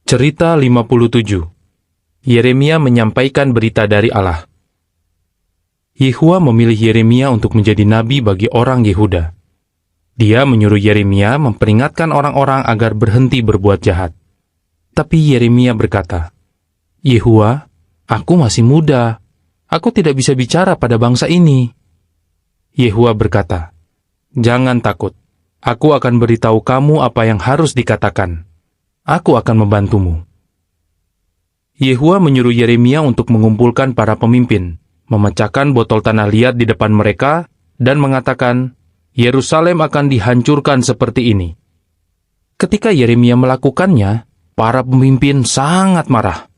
Cerita 57. Yeremia menyampaikan berita dari Allah. Yehua memilih Yeremia untuk menjadi nabi bagi orang Yehuda. Dia menyuruh Yeremia memperingatkan orang-orang agar berhenti berbuat jahat. Tapi Yeremia berkata, "Yehua, aku masih muda. Aku tidak bisa bicara pada bangsa ini." Yehua berkata, "Jangan takut. Aku akan beritahu kamu apa yang harus dikatakan. Aku akan membantumu." Yehua menyuruh Yeremia untuk mengumpulkan para pemimpin, memecahkan botol tanah liat di depan mereka, dan mengatakan, Yerusalem akan dihancurkan seperti ini. Ketika Yeremia melakukannya, para pemimpin sangat marah.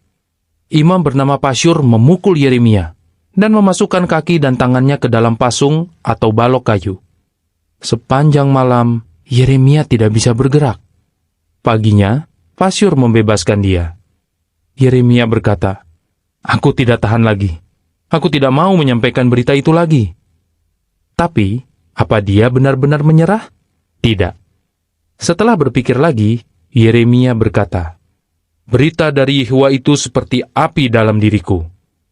Imam bernama Pasyur memukul Yeremia, dan memasukkan kaki dan tangannya ke dalam pasung atau balok kayu. Sepanjang malam, Yeremia tidak bisa bergerak. Paginya, Pasyur membebaskan dia. Yeremia berkata, "Aku tidak tahan lagi. Aku tidak mau menyampaikan berita itu lagi." Tapi, apa dia benar-benar menyerah? Tidak. Setelah berpikir lagi, Yeremia berkata, "Berita dari Yehua itu seperti api dalam diriku.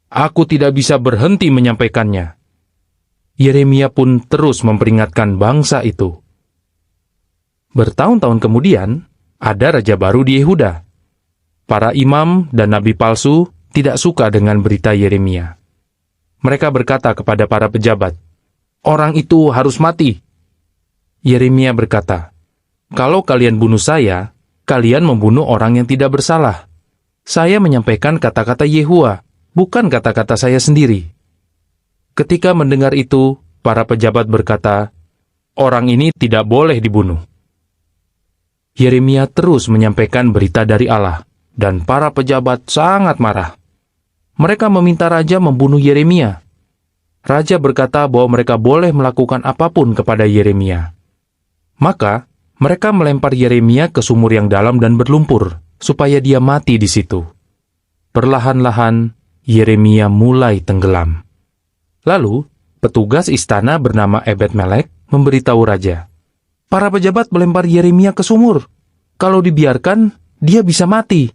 Aku tidak bisa berhenti menyampaikannya." Yeremia pun terus memperingatkan bangsa itu. Bertahun-tahun kemudian, ada raja baru di Yehuda. Para imam dan nabi palsu tidak suka dengan berita Yeremia. Mereka berkata kepada para pejabat, "Orang itu harus mati." Yeremia berkata, "Kalau kalian bunuh saya, kalian membunuh orang yang tidak bersalah. Saya menyampaikan kata-kata Yehua, bukan kata-kata saya sendiri." Ketika mendengar itu, para pejabat berkata, "Orang ini tidak boleh dibunuh." Yeremia terus menyampaikan berita dari Allah, dan para pejabat sangat marah. Mereka meminta raja membunuh Yeremia. Raja berkata bahwa mereka boleh melakukan apapun kepada Yeremia. Maka, mereka melempar Yeremia ke sumur yang dalam dan berlumpur, supaya dia mati di situ. Perlahan-lahan, Yeremia mulai tenggelam. Lalu, petugas istana bernama Ebed-Melek memberitahu raja, "Para pejabat melempar Yeremia ke sumur. Kalau dibiarkan, dia bisa mati."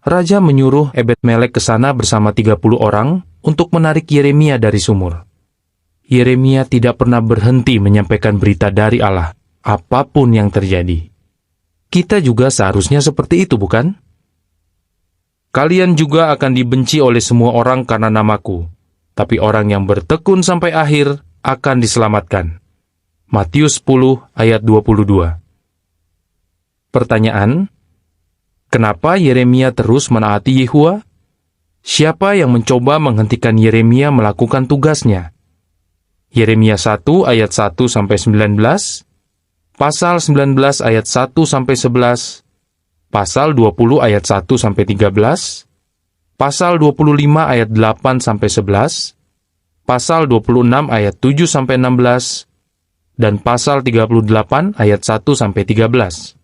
Raja menyuruh Ebed-Melek ke sana bersama 30 orang untuk menarik Yeremia dari sumur. Yeremia tidak pernah berhenti menyampaikan berita dari Allah, apapun yang terjadi. Kita juga seharusnya seperti itu, bukan? "Kalian juga akan dibenci oleh semua orang karena namaku, tapi orang yang bertekun sampai akhir akan diselamatkan." Matius 10 ayat 22. Pertanyaan, kenapa Yeremia terus menaati Yehua? Siapa yang mencoba menghentikan Yeremia melakukan tugasnya? Yeremia 1 ayat 1-19, pasal 19 ayat 1-11, pasal 20 ayat 1-13, pasal 25 ayat 8-11, pasal 26 ayat 7-16, dan pasal 38 ayat 1-13.